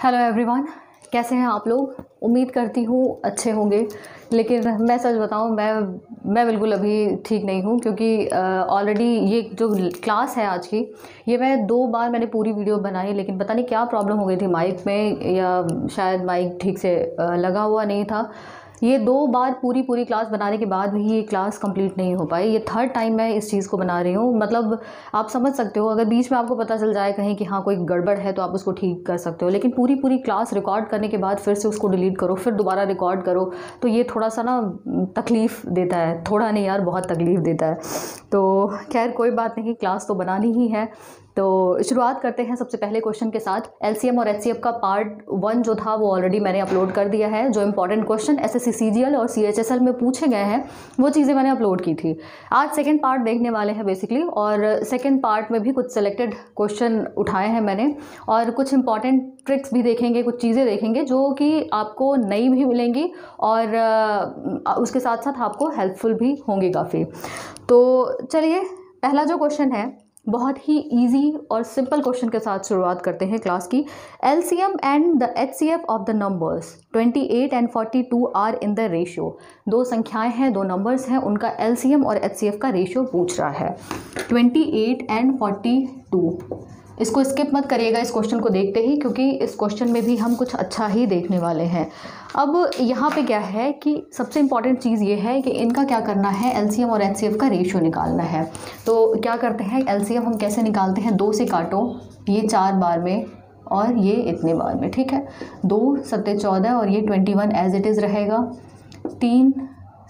Hello everyone, कैसे हैं आप लोग। उम्मीद करती हूँ अच्छे होंगे, लेकिन मैं सच बताऊँ मैं बिल्कुल अभी ठीक नहीं हूँ, क्योंकि ऑलरेडी ये जो क्लास है आज की, ये मैं 2 बार मैंने पूरी वीडियो बनाई, लेकिन पता नहीं क्या प्रॉब्लम हो गई थी माइक में, या शायद माइक ठीक से लगा हुआ नहीं था। ये 2 बार पूरी क्लास बनाने के बाद भी ये क्लास कंप्लीट नहीं हो पाई। ये 3rd टाइम मैं इस चीज़ को बना रही हूँ। मतलब आप समझ सकते हो, अगर बीच में आपको पता चल जाए कहीं कि हाँ कोई गड़बड़ है तो आप उसको ठीक कर सकते हो, लेकिन पूरी क्लास रिकॉर्ड करने के बाद फिर से उसको डिलीट करो, फिर दोबारा रिकॉर्ड करो, तो ये थोड़ा सा ना तकलीफ़ देता है। थोड़ा नहीं यार, बहुत तकलीफ़ देता है। तो खैर कोई बात नहीं, क्लास तो बनानी ही है। तो शुरुआत करते हैं सबसे पहले क्वेश्चन के साथ। एलसीएम और एचसीएफ का पार्ट 1 जो था वो ऑलरेडी मैंने अपलोड कर दिया है। जो इंपॉर्टेंट क्वेश्चन एसएससी सीजीएल और सीएचएसएल में पूछे गए हैं वो चीज़ें मैंने अपलोड की थी। आज सेकंड पार्ट देखने वाले हैं बेसिकली, और सेकंड पार्ट में भी कुछ सेलेक्टेड क्वेश्चन उठाए हैं मैंने, और कुछ इंपॉर्टेंट ट्रिक्स भी देखेंगे, कुछ चीज़ें देखेंगे जो कि आपको नई भी मिलेंगी और उसके साथ साथ आपको हेल्पफुल भी होंगी काफ़ी। तो चलिए, पहला जो क्वेश्चन है बहुत ही इजी और सिंपल क्वेश्चन के साथ शुरुआत करते हैं क्लास की। LCM and the HCF of the numbers 28 and 42 are in the ratio. 2 संख्याएं हैं, 2 नंबर्स हैं, उनका एलसीएम और एचसीएफ का रेशियो पूछ रहा है। 28 एंड 42, इसको स्किप मत करिएगा इस क्वेश्चन को देखते ही, क्योंकि इस क्वेश्चन में भी हम कुछ अच्छा ही देखने वाले हैं। अब यहाँ पे क्या है कि सबसे इम्पॉर्टेंट चीज़ ये है कि इनका क्या करना है, एलसीएम और एचसीएफ का रेशियो निकालना है। तो क्या करते हैं, एलसीएम हम कैसे निकालते हैं, 2 से काटो, ये 4 बार में और ये इतने बार में, ठीक है। 2 सत्ते 14 और ये 21 एज इट इज़ रहेगा। 3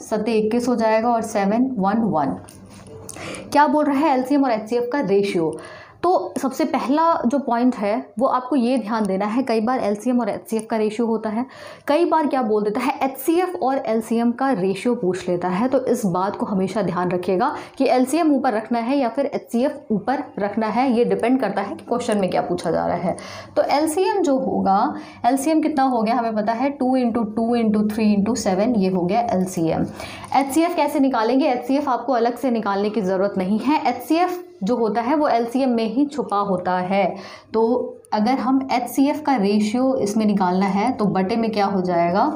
सत्ते 21 हो जाएगा और 7 1 1। क्या बोल रहा है, एलसीएम और एचसीएफ का रेशियो। तो सबसे पहला जो पॉइंट है वो आपको ये ध्यान देना है, कई बार एलसीएम और एचसीएफ का रेशियो होता है, कई बार क्या बोल देता है एचसीएफ और एलसीएम का रेशियो पूछ लेता है। तो इस बात को हमेशा ध्यान रखिएगा कि एलसीएम ऊपर रखना है या फिर एचसीएफ ऊपर रखना है, ये डिपेंड करता है कि क्वेश्चन में क्या पूछा जा रहा है। तो एलसीएम जो होगा, एलसीएम कितना हो गया हमें पता है, 2 × 2 × 3 × 7, ये हो गया एलसीएम। एचसीएफ कैसे निकालेंगे, एचसीएफ आपको अलग से निकालने की ज़रूरत नहीं है। एचसीएफ जो होता है वो एलसीएम में ही छुपा होता है। तो अगर हम एचसीएफ का रेशियो इसमें निकालना है तो बटे में क्या हो जाएगा,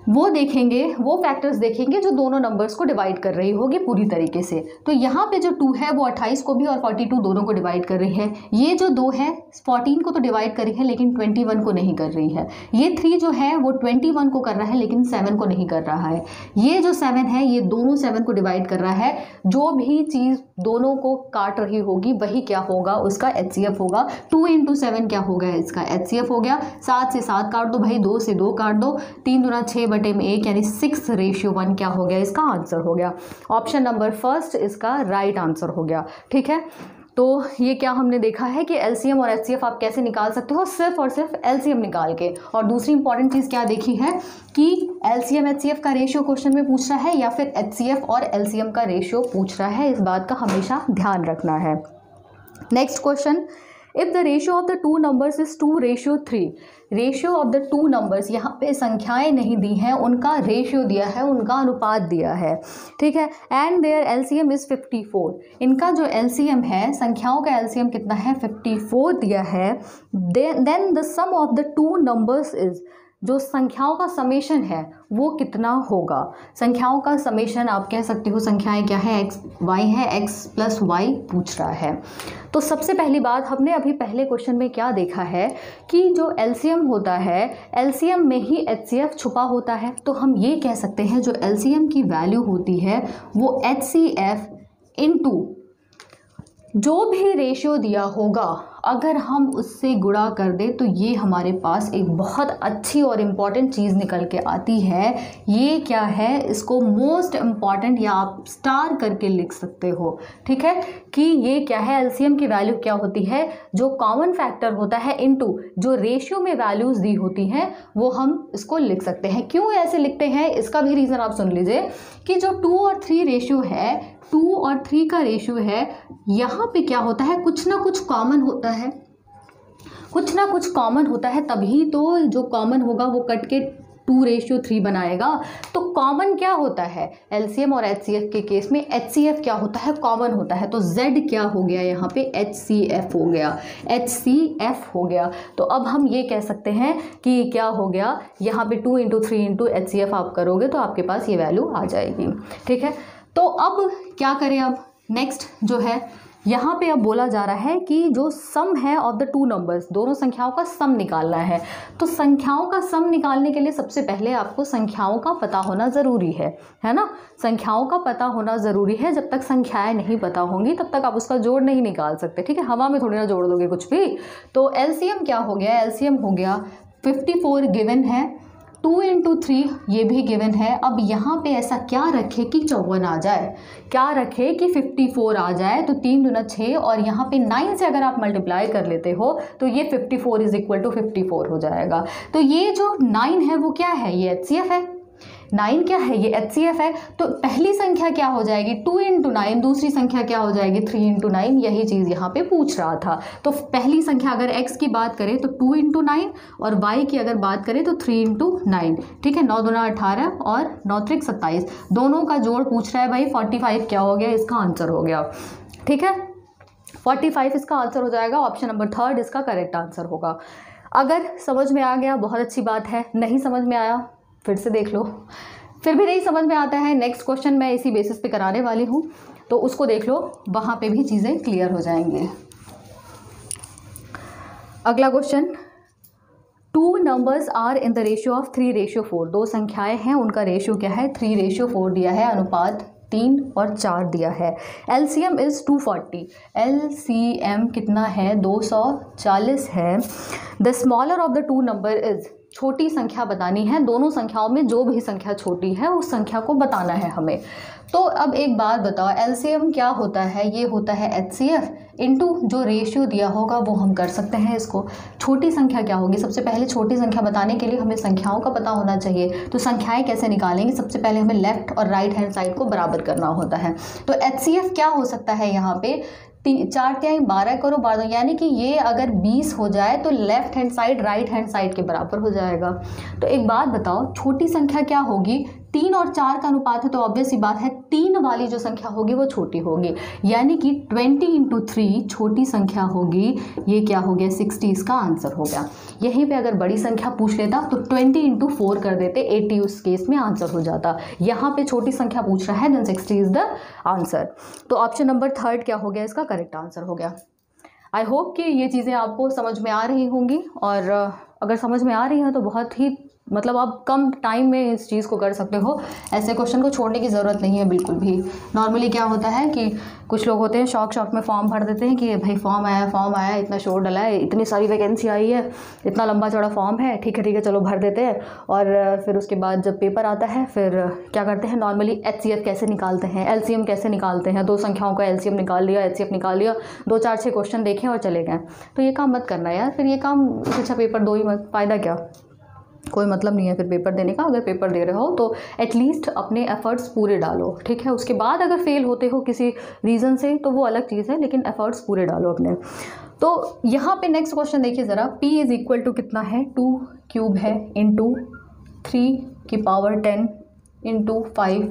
वो देखेंगे, वो फैक्टर्स देखेंगे जो दोनों नंबर्स को डिवाइड कर रही होगी पूरी तरीके से। तो यहाँ पे जो 2 है वो 28 को भी और 42 दोनों को डिवाइड कर रही है। ये जो 2 है 14 को तो डिवाइड कर रही है लेकिन 21 को नहीं कर रही है। ये 3 जो है वो 21 को कर रहा है लेकिन 7 को नहीं कर रहा है। ये जो 7 है ये दोनों 7 को डिवाइड कर रहा है। जो भी चीज़ दोनों को काट रही होगी वही क्या होगा, उसका एचसीएफ होगा। 2 × 7 क्या हो गया, इसका एचसीएफ हो गया। 7 से 7 काट दो भाई, 2 से 2 काट दो, 3 दूना 6 बटे में 1 यानी 6:1 क्या हो गया, इसका आंसर हो गया। ऑप्शन नंबर फर्स्ट इसका राइट आंसर हो गया, ठीक है। तो ये क्या हमने देखा है कि एलसीएम और एचसीएफ आप कैसे निकाल सकते हो, सिर्फ और सिर्फ एलसीएम निकाल के। और दूसरी इंपॉर्टेंट चीज़ क्या देखी है कि एलसीएम एचसीएफ का रेशियो क्वेश्चन में पूछ रहा है या फिर एचसीएफ और एलसीएम का रेशियो पूछ रहा है, इस बात का हमेशा ध्यान रखना है। Next question, if the ratio of the 2 numbers is 2:3, ratio of the 2 numbers, यहाँ पे संख्याएं नहीं दी हैं, उनका रेशियो दिया है, उनका अनुपात दिया है, ठीक है। एंड देयर एलसीएम इज 54, इनका जो एलसीएम है, संख्याओं का एलसीएम कितना है, 54 दिया है। Then the sum of the 2 numbers is, जो संख्याओं का समेशन है वो कितना होगा। संख्याओं का समेशन आप कह सकते हो, संख्याएं क्या है, एक्स वाई है, x + y पूछ रहा है। तो सबसे पहली बात, हमने अभी पहले क्वेश्चन में क्या देखा है कि जो एलसीएम होता है, एलसीएम में ही एचसीएफ छुपा होता है। तो हम ये कह सकते हैं जो एलसीएम की वैल्यू होती है वो एचसीएफ × जो भी रेशियो दिया होगा, अगर हम उससे गुणा कर दें तो ये हमारे पास एक बहुत अच्छी और इम्पॉर्टेंट चीज़ निकल के आती है। ये क्या है, इसको मोस्ट इम्पॉर्टेंट या आप स्टार करके लिख सकते हो, ठीक है। कि ये क्या है, एलसीएम की वैल्यू क्या होती है, जो कॉमन फैक्टर होता है इनटू जो रेशियो में वैल्यूज़ दी होती हैं, वो हम इसको लिख सकते हैं। क्यों ऐसे लिखते हैं, इसका भी रीज़न आप सुन लीजिए कि जो 2 और 3 रेशियो है, 2 और 3 का रेशियो है, यहाँ पे क्या होता है, कुछ ना कुछ कॉमन होता है, तभी तो जो कॉमन होगा वो कट के 2:3 बनाएगा। तो कॉमन क्या होता है एलसीएम और एचसीएफ के केस में? एचसीएफ क्या होता है? कॉमन होता है। तो जेड क्या हो गया यहाँ पे? एचसीएफ हो गया, एचसीएफ हो गया। तो अब हम ये कह सकते हैं कि क्या हो गया यहाँ पे 2 × 3 × एचसीएफ आप करोगे तो आपके पास ये वैल्यू आ जाएगी। ठीक है, तो अब क्या करें? अब नेक्स्ट जो है यहाँ पे अब बोला जा रहा है कि जो सम है ऑफ द टू नंबर्स, दोनों संख्याओं का सम निकालना है। तो संख्याओं का सम निकालने के लिए सबसे पहले आपको संख्याओं का पता होना ज़रूरी है ना। संख्याओं का पता होना ज़रूरी है। जब तक संख्याएं नहीं पता होंगी तब तक आप उसका जोड़ नहीं निकाल सकते। ठीक है, हवा में थोड़ी ना जोड़ दोगे कुछ भी। तो एलसीएम क्या हो गया? एलसीएम हो गया 54 गिवन है, 2 × 3 ये भी गिवन है। अब यहाँ पे ऐसा क्या रखे कि 54 आ जाए, क्या रखे कि 54 आ जाए। तो 3 दूना 6 और यहाँ पे 9 से अगर आप मल्टीप्लाई कर लेते हो तो ये 54 = 54 हो जाएगा। तो ये जो 9 है वो क्या है? ये एचसीएफ है। 9 क्या है? ये एचसीएफ है। तो पहली संख्या क्या हो जाएगी? 2 × 9। दूसरी संख्या क्या हो जाएगी? 3 × 9। यही चीज़ यहाँ पे पूछ रहा था। तो पहली संख्या अगर x की बात करें तो 2 × 9 और y की अगर बात करें तो 3 × 9। ठीक है, 9 दूना 18 और 9 त्रिक 27, दोनों का जोड़ पूछ रहा है भाई। 45 क्या हो गया? इसका आंसर हो गया। ठीक है, 45 इसका आंसर हो जाएगा। ऑप्शन नंबर 3 इसका करेक्ट आंसर होगा। अगर समझ में आ गया बहुत अच्छी बात है, नहीं समझ में आया फिर से देख लो। फिर भी नहीं समझ में आता है, नेक्स्ट क्वेश्चन मैं इसी बेसिस पे कराने वाली हूँ, तो उसको देख लो, वहाँ पे भी चीज़ें क्लियर हो जाएंगे। अगला question, 2 numbers are in the ratio of 3:4। दो संख्याएं हैं, उनका रेशियो क्या है? 3:4 दिया है, अनुपात 3 और 4 दिया है। LCM is 240। एलसीएम कितना है? 240 है। The smaller of the 2 number is, छोटी संख्या बतानी है। दोनों संख्याओं में जो भी संख्या छोटी है उस संख्या को बताना है हमें। तो अब एक बात बताओ, एलसीएम क्या होता है? ये होता है एचसीएफ इनटू जो रेशियो दिया होगा वो हम कर सकते हैं इसको। छोटी संख्या क्या होगी? सबसे पहले छोटी संख्या बताने के लिए हमें संख्याओं का पता होना चाहिए। तो संख्याएं कैसे निकालेंगे? सबसे पहले हमें लेफ्ट और राइट हैंड साइड को बराबर करना होता है। तो एचसीएफ क्या हो सकता है यहाँ पे? 4 × 12 करो, 12, यानी कि ये अगर 20 हो जाए तो left hand side right hand side के बराबर हो जाएगा। तो एक बात बताओ, छोटी संख्या क्या होगी? 3 और 4 का अनुपात है तो ऑब्वियस सी बात है 3 वाली जो संख्या होगी वो छोटी होगी, यानी कि 20 × 3 छोटी संख्या होगी। ये क्या हो गया? 60 इसका आंसर हो गया। यहीं पे अगर बड़ी संख्या पूछ लेता तो 20 × 4 कर देते, 80 उस केस में आंसर हो जाता। यहाँ पे छोटी संख्या पूछ रहा है, देन 60 इज द आंसर। तो ऑप्शन नंबर 3 क्या हो गया? इसका करेक्ट आंसर हो गया। आई होप कि ये चीज़ें आपको समझ में आ रही होंगी, और अगर समझ में आ रही हैं तो बहुत ही मतलब आप कम टाइम में इस चीज़ को कर सकते हो। ऐसे क्वेश्चन को छोड़ने की ज़रूरत नहीं है बिल्कुल भी। नॉर्मली क्या होता है कि कुछ लोग होते हैं शौक में फॉर्म भर देते हैं कि भाई फॉर्म आया, इतना शोर डला है, इतनी सारी वैकेंसी आई है, इतना लंबा चौड़ा फॉर्म है, ठीक है चलो भर देते हैं। और फिर उसके बाद जब पेपर आता है फिर क्या करते हैं, नॉर्मली एचसीएफ कैसे निकालते हैं, एलसीएम कैसे निकालते हैं, दो संख्याओं का एलसीएम निकाल लिया, एचसीएफ निकाल लिया, 2 4 6 क्वेश्चन देखें और चले गए। तो ये काम मत करना यार, फिर ये काम अच्छा पेपर दो ही मत, फ़ायदा क्या, कोई मतलब नहीं है फिर पेपर देने का। अगर पेपर दे रहे हो तो एटलीस्ट अपने एफर्ट्स पूरे डालो, ठीक है। उसके बाद अगर फेल होते हो किसी रीज़न से तो वो अलग चीज़ है, लेकिन एफर्ट्स पूरे डालो अपने। तो यहाँ पे नेक्स्ट क्वेश्चन देखिए ज़रा, p इज़ इक्वल टू कितना है, 2³ है इंटू 3⁻10 इंटू 5,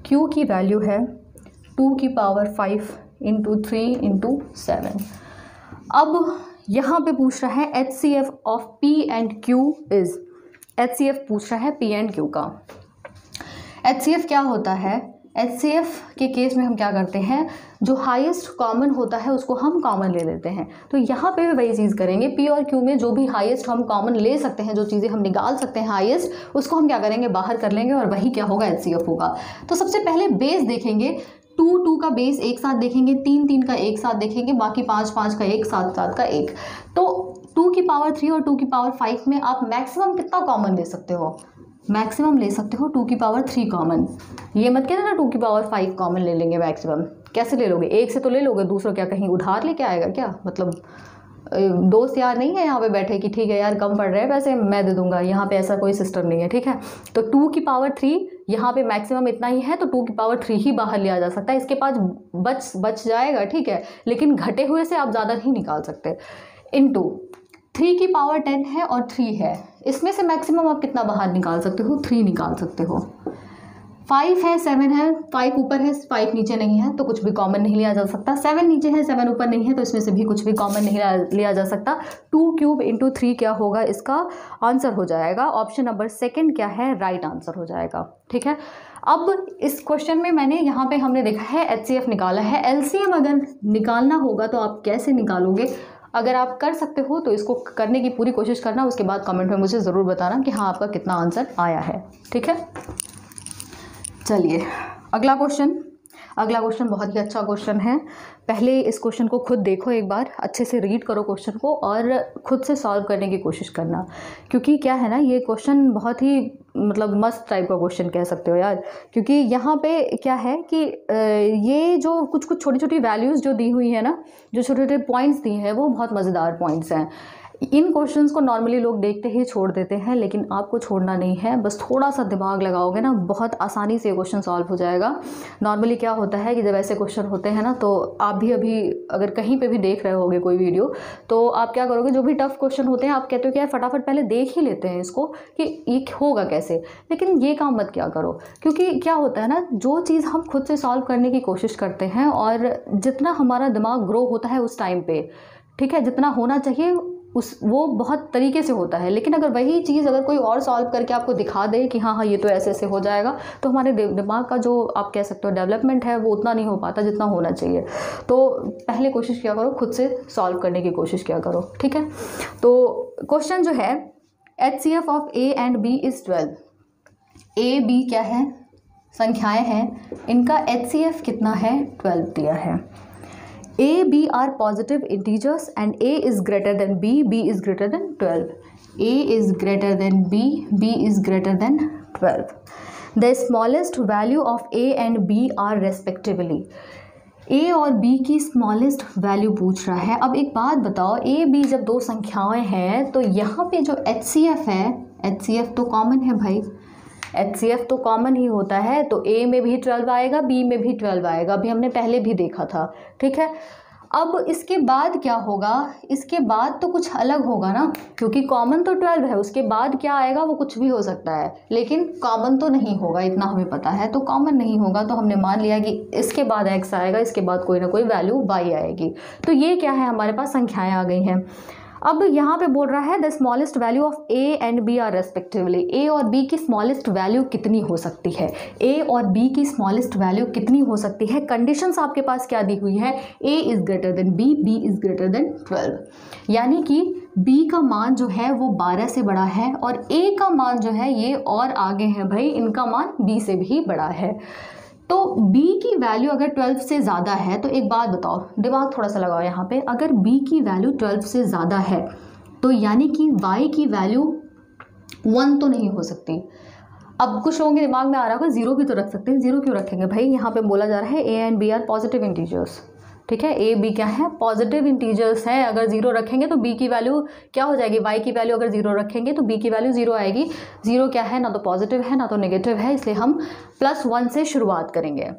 q की वैल्यू है 2⁵ इंटू 3 इंटू 7। अब यहाँ पे पूछ रहा है HCF of P and Q is, HCF पूछ रहा है P एंड Q का। HCF क्या होता है? HCF के केस में हम क्या करते हैं, जो हाईएस्ट कॉमन होता है उसको हम कॉमन ले लेते हैं। तो यहाँ पे भी वही चीज़ करेंगे, P और Q में जो भी हाईएस्ट हम कॉमन ले सकते हैं, जो चीज़ें हम निकाल सकते हैं हाईएस्ट, उसको हम क्या करेंगे, बाहर कर लेंगे और वही क्या होगा, HCF होगा। तो सबसे पहले बेस देखेंगे, 2 का बेस एक साथ देखेंगे, 3 का एक साथ देखेंगे, बाकी 5 का एक, 7 का एक। तो 2⁵ और 2⁵ में आप मैक्सिमम कितना कॉमन ले सकते हो, मैक्सिमम ले सकते हो 2⁵ कॉमन। ये मत कहना ना 2⁵ कॉमन ले लेंगे मैक्सिमम, कैसे ले लोगे, एक से तो ले लोगे, दूसरा क्या कहीं उधार लेके आएगा क्या, मतलब दोस्त यार नहीं है यहाँ पे बैठे कि ठीक है यार कम पड़ रहे हैं पैसे मैं दे दूंगा, यहाँ पे ऐसा कोई सिस्टम नहीं है, ठीक है। तो 2⁵ यहाँ पे मैक्सिमम इतना ही है, तो 2⁵ ही बाहर लिया जा सकता है, इसके पास बच जाएगा, ठीक है, लेकिन घटे हुए से आप ज़्यादा नहीं निकाल सकते। इंटू 3 की पावर 10 है और 3 है, इसमें से मैक्सिमम आप कितना बाहर निकाल सकते हो, 3 निकाल सकते हो। 5 है, 7 है, 5 ऊपर है 5 नीचे नहीं है तो कुछ भी कॉमन नहीं लिया जा सकता। 7 नीचे है 7 ऊपर नहीं है तो इसमें से भी कुछ भी कॉमन नहीं लिया जा सकता। 2 क्यूब इंटू 3 क्या होगा, इसका आंसर हो जाएगा ऑप्शन नंबर सेकंड क्या है, राइट आंसर हो जाएगा। ठीक है, अब इस क्वेश्चन में मैंने यहाँ पे हमने देखा है HCF निकाला है। LCM अगर निकालना होगा तो आप कैसे निकालोगे, अगर आप कर सकते हो तो इसको करने की पूरी कोशिश करना, उसके बाद कमेंट में मुझे ज़रूर बताना कि हाँ आपका कितना आंसर आया है। ठीक है, चलिए अगला क्वेश्चन बहुत ही अच्छा क्वेश्चन है। पहले इस क्वेश्चन को खुद देखो, एक बार अच्छे से रीड करो क्वेश्चन को और खुद से सॉल्व करने की कोशिश करना, क्योंकि क्या है ना, ये क्वेश्चन बहुत ही मतलब मस्त टाइप का क्वेश्चन कह सकते हो यार। क्योंकि यहाँ पे क्या है कि ये जो कुछ कुछ छोटी छोटी वैल्यूज़ जो दी हुई है ना, जो छोटे छोटे पॉइंट्स दिए हैं वो बहुत मज़ेदार पॉइंट्स हैं। इन क्वेश्चंस को नॉर्मली लोग देखते ही छोड़ देते हैं, लेकिन आपको छोड़ना नहीं है, बस थोड़ा सा दिमाग लगाओगे ना बहुत आसानी से ये क्वेश्चन सॉल्व हो जाएगा। नॉर्मली क्या होता है कि जब ऐसे क्वेश्चन होते हैं ना, तो आप भी अभी अगर कहीं पे भी देख रहे होगे कोई वीडियो, तो आप क्या करोगे, जो भी टफ क्वेश्चन होते हैं आप कहते हो कि यार फटाफट पहले देख ही लेते हैं इसको कि ये होगा कैसे, लेकिन ये काम मत क्या करो। क्योंकि क्या होता है ना, जो चीज़ हम खुद से सॉल्व करने की कोशिश करते हैं और जितना हमारा दिमाग ग्रो होता है उस टाइम पे, ठीक है, जितना होना चाहिए वो बहुत तरीके से होता है, लेकिन अगर वही चीज़ अगर कोई और सॉल्व करके आपको दिखा दे कि हाँ ये तो ऐसे ऐसे हो जाएगा, तो हमारे दिमाग का जो आप कह सकते हो डेवलपमेंट है वो उतना नहीं हो पाता जितना होना चाहिए। तो पहले कोशिश किया करो, खुद से सॉल्व करने की कोशिश किया करो। ठीक है, तो क्वेश्चन जो है HCF of A and B is 12। A B क्या है, संख्याएँ हैं, इनका HCF कितना है, 12 दिया है। A, B are positive integers and A is greater than B, B is greater than 12. A is greater than B, B is greater than 12. The smallest value of A and B are respectively. A और B की smallest value पूछ रहा है। अब एक बात बताओ, A, B जब दो संख्याएं हैं तो यहाँ पे जो HCF है, HCF तो कॉमन है भाई, HCF तो कॉमन ही होता है, तो A में भी 12 आएगा, B में भी 12 आएगा, अभी हमने पहले भी देखा था। ठीक है, अब इसके बाद क्या होगा, इसके बाद तो कुछ अलग होगा ना, क्योंकि कॉमन तो 12 है, उसके बाद क्या आएगा वो कुछ भी हो सकता है, लेकिन कॉमन तो नहीं होगा, इतना हमें पता है। तो कॉमन नहीं होगा तो हमने मान लिया कि इसके बाद x आएगा, इसके बाद कोई ना कोई वैल्यू y आएगी। तो ये क्या है, हमारे पास संख्याएं आ गई हैं। अब यहाँ पे बोल रहा है the smallest value of A and B are respectively. A और B की स्मॉलेस्ट वैल्यू कितनी हो सकती है, A और B की स्मॉलेस्ट वैल्यू कितनी हो सकती है। कंडीशंस आपके पास क्या दी हुई है, A is greater than B, B is greater than 12, यानी कि B का मान जो है वो 12 से बड़ा है और A का मान जो है ये और आगे है भाई, इनका मान B से भी बड़ा है। तो B की वैल्यू अगर 12 से ज़्यादा है, तो एक बात बताओ, दिमाग थोड़ा सा लगाओ यहाँ पे, अगर B की वैल्यू 12 से ज़्यादा है तो यानी कि Y की वैल्यू 1 तो नहीं हो सकती। अब कुछ लोगों के दिमाग में आ रहा होगा 0 भी तो रख सकते हैं, 0 क्यों रखेंगे भाई, यहाँ पे बोला जा रहा है A and B are positive integers. ठीक है, A B क्या है, पॉजिटिव इंटीजर्स हैं, अगर 0 रखेंगे तो B की वैल्यू क्या हो जाएगी, Y की वैल्यू अगर 0 रखेंगे तो B की वैल्यू 0 आएगी। 0 क्या है, ना तो पॉजिटिव है ना तो नेगेटिव है, इसलिए हम +1 से शुरुआत करेंगे।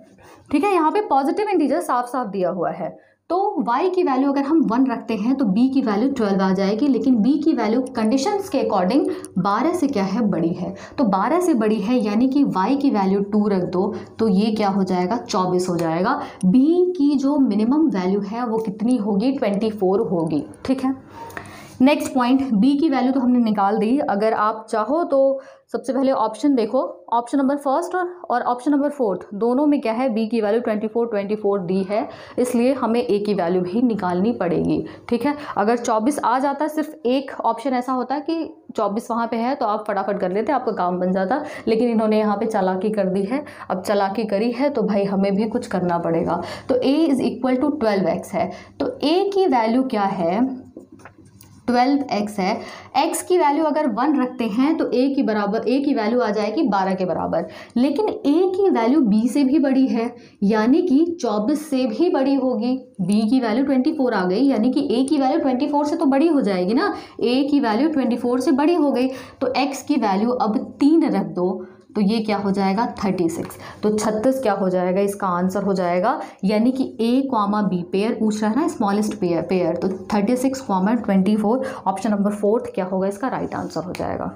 ठीक है, यहाँ पे पॉजिटिव इंटीजर साफ साफ दिया हुआ है, तो y की वैल्यू अगर हम 1 रखते हैं तो b की वैल्यू 12 आ जाएगी, लेकिन b की वैल्यू कंडीशंस के अकॉर्डिंग 12 से क्या है, बड़ी है। तो 12 से बड़ी है यानी कि y की वैल्यू 2 रख दो तो ये क्या हो जाएगा, 24 हो जाएगा। b की जो मिनिमम वैल्यू है वो कितनी होगी, 24 होगी। ठीक है, नेक्स्ट पॉइंट, b की वैल्यू तो हमने निकाल दी। अगर आप चाहो तो सबसे पहले ऑप्शन देखो, ऑप्शन नंबर फर्स्ट और ऑप्शन नंबर फोर्थ दोनों में क्या है, b की वैल्यू 24 दी है, इसलिए हमें a की वैल्यू भी निकालनी पड़ेगी। ठीक है, अगर 24 आ जाता, सिर्फ एक ऑप्शन ऐसा होता है कि 24 वहाँ पे है तो आप फटाफट कर लेते, आपका काम बन जाता, लेकिन इन्होंने यहाँ पे चालाकी कर दी है। अब चालाकी करी है तो भाई हमें भी कुछ करना पड़ेगा। तो a is equal to 12x है, तो a की वैल्यू क्या है, 12x है। x की वैल्यू अगर 1 रखते हैं तो a की वैल्यू आ जाएगी 12 के बराबर, लेकिन a की वैल्यू b से भी बड़ी है, यानी कि 24 से भी बड़ी होगी। b की वैल्यू 24 आ गई, यानी कि a की वैल्यू 24 से तो बड़ी हो जाएगी ना, a की वैल्यू 24 से बड़ी हो गई। तो x की वैल्यू अब 3 रख दो, तो ये क्या हो जाएगा 36। तो 36 क्या हो जाएगा, इसका आंसर हो जाएगा, यानी कि A, B पेयर पूछ रहा है ना, स्मॉलेस्ट पेयर, तो 36, 24 ऑप्शन नंबर 4 क्या होगा, इसका राइट आंसर हो जाएगा।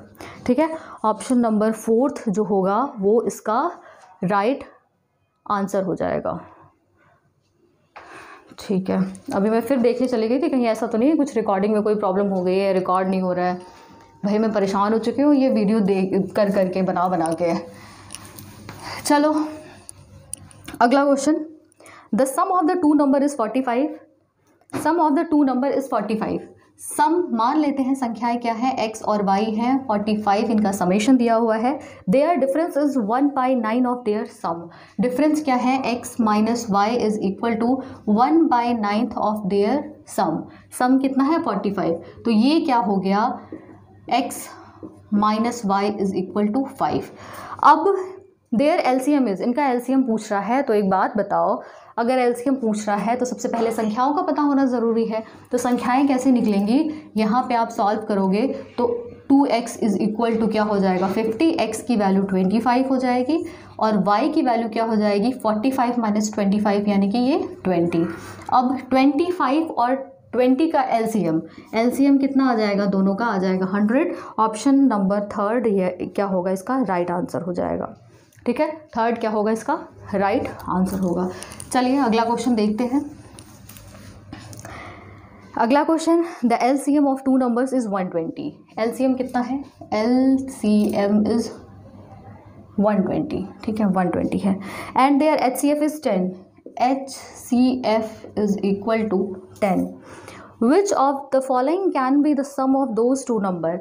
ठीक है, ऑप्शन नंबर 4 जो होगा वो इसका राइट आंसर हो जाएगा। ठीक है, अभी मैं फिर देखने चली गई थी कहीं ऐसा तो नहीं है कुछ रिकॉर्डिंग में कोई प्रॉब्लम हो गई है, रिकॉर्ड नहीं हो रहा है। भाई मैं परेशान हो चुकी हूँ ये वीडियो देख करके बना के। चलो अगला question, the sum of the two number is 45। Sum of the two number is 45। Sum मान लेते हैं संख्याएं क्या है, x और y हैं, 45 इनका समेशन दिया हुआ है। Their difference is 1/9 of their sum. Difference क्या है, x minus y is equal to 1/9 of their sum. Sum कितना है 45, तो ये क्या हो गया x minus y is equal to 5। अब देयर एलसीएम इज, इनका एलसीएम पूछ रहा है, तो एक बात बताओ, अगर एलसीएम पूछ रहा है तो सबसे पहले संख्याओं का पता होना ज़रूरी है। तो संख्याएं कैसे निकलेंगी, यहाँ पे आप सॉल्व करोगे तो 2x इज इक्वल टू क्या हो जाएगा 50, x की वैल्यू 25 हो जाएगी और y की वैल्यू क्या हो जाएगी 45 माइनस 25 यानी कि ये 20। अब 25 और 20 का एलसीएम कितना आ जाएगा, दोनों का आ जाएगा 100। ऑप्शन नंबर 3 ये क्या होगा, इसका राइट आंसर हो जाएगा। ठीक है, 3 क्या होगा, इसका राइट आंसर होगा। चलिए अगला क्वेश्चन देखते हैं। अगला question, the LCM of two numbers is 120। LCM कितना है, एलसीएम इज 120। ठीक है, 120 है। And their HCF is 10। HCF is equal to 10। Which of the following can be the sum of those two number.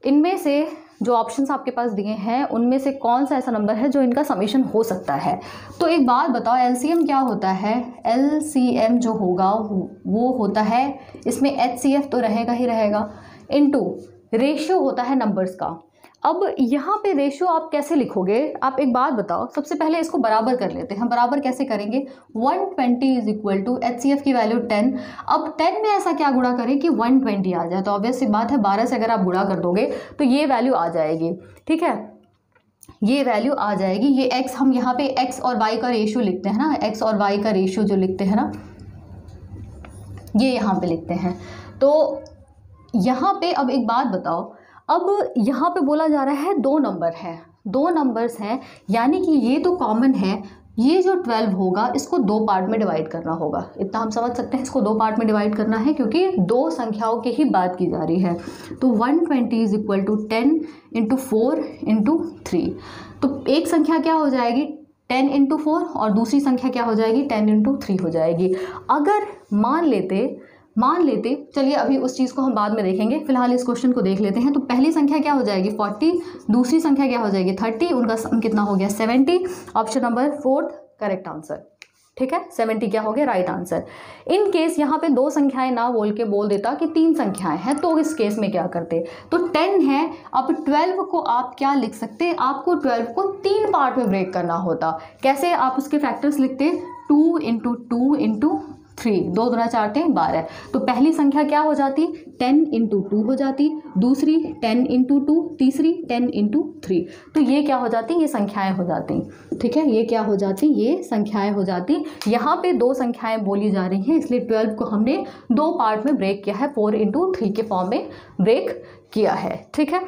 इनमें से जो ऑप्शंस आपके पास दिए हैं उनमें से कौन सा ऐसा नंबर है जो इनका समेशन हो सकता है। तो एक बात बताओ, एलसीएम क्या होता है, एलसीएम जो होगा वो होता है, इसमें एचसीएफ तो रहेगा ही रहेगा, इनटू रेशियो होता है नंबर्स का। अब यहाँ पे रेशियो आप कैसे लिखोगे, आप एक बात बताओ, सबसे पहले इसको बराबर कर लेते हैं। बराबर कैसे करेंगे, 120 इज इक्वल टू एचसीएफ की वैल्यू 10। अब 10 में ऐसा क्या गुणा करें कि 120 आ जाए, तो ऑब्वियस सी बात है 12 से अगर आप गुणा कर दोगे तो ये वैल्यू आ जाएगी। ठीक है, ये वैल्यू आ जाएगी। ये x, हम यहाँ पे x और y का रेशियो लिखते हैं ना, x और y का रेशियो जो लिखते हैं ना, ये यहाँ पे लिखते हैं। तो यहाँ पे अब एक बात बताओ, अब यहाँ पे बोला जा रहा है दो नंबर है, दो नंबर्स हैं, यानी कि ये तो कॉमन है, ये जो 12 होगा इसको दो पार्ट में डिवाइड करना होगा। इतना हम समझ सकते हैं, इसको दो पार्ट में डिवाइड करना है क्योंकि दो संख्याओं की ही बात की जा रही है। तो 120 is equal to 10 into 4 into 3। तो एक संख्या क्या हो जाएगी 10 इंटू 4 और दूसरी संख्या क्या हो जाएगी 10 इंटू 3 हो जाएगी। अगर मान लेते चलिए अभी उस चीज़ को हम बाद में देखेंगे, फिलहाल इस क्वेश्चन को देख लेते हैं। तो पहली संख्या क्या हो जाएगी 40, दूसरी संख्या क्या हो जाएगी 30, उनका सम कितना हो गया 70। Option number 4 correct answer. ठीक है, 70 क्या हो गया राइट आंसर। इन केस यहाँ पे दो संख्याएं ना बोल देता कि तीन संख्याएं हैं, तो इस केस में क्या करते, तो 10 है। अब 12 को आप क्या लिख सकते, आपको 12 को तीन पार्ट में ब्रेक करना होता। कैसे, आप उसके फैक्टर्स लिखते 2 इंटू 2 इंटू 3, 2 दूना 4 × 12। तो पहली संख्या क्या हो जाती 10 इंटू 2 हो जाती, दूसरी 10 इंटू 2, तीसरी 10 इंटू 3। तो ये क्या हो जाती, ये संख्याएं हो जाती। ठीक है, ये क्या हो जाती, ये संख्याएं हो जाती। यहाँ पे दो संख्याएं बोली जा रही हैं, इसलिए 12 को हमने दो पार्ट में ब्रेक किया है, 4 इंटू 3 के फॉर्म में ब्रेक किया है। ठीक है,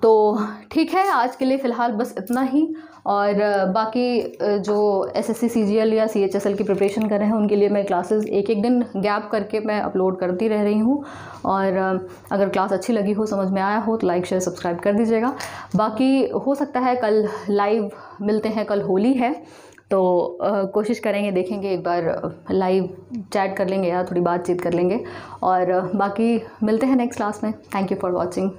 तो ठीक है, आज के लिए फ़िलहाल बस इतना ही। और बाकी जो एसएससी सीजीएल या सीएचएसएल की प्रिपरेशन कर रहे हैं उनके लिए मैं क्लासेस एक दिन गैप करके मैं अपलोड करती रह रही हूँ। और अगर क्लास अच्छी लगी हो, समझ में आया हो, तो लाइक शेयर सब्सक्राइब कर दीजिएगा। बाकी हो सकता है कल लाइव मिलते हैं, कल होली है तो कोशिश करेंगे, देखेंगे एक बार लाइव चैट कर लेंगे या थोड़ी बातचीत कर लेंगे। और बाकी मिलते हैं नेक्स्ट क्लास में। Thank you for watching.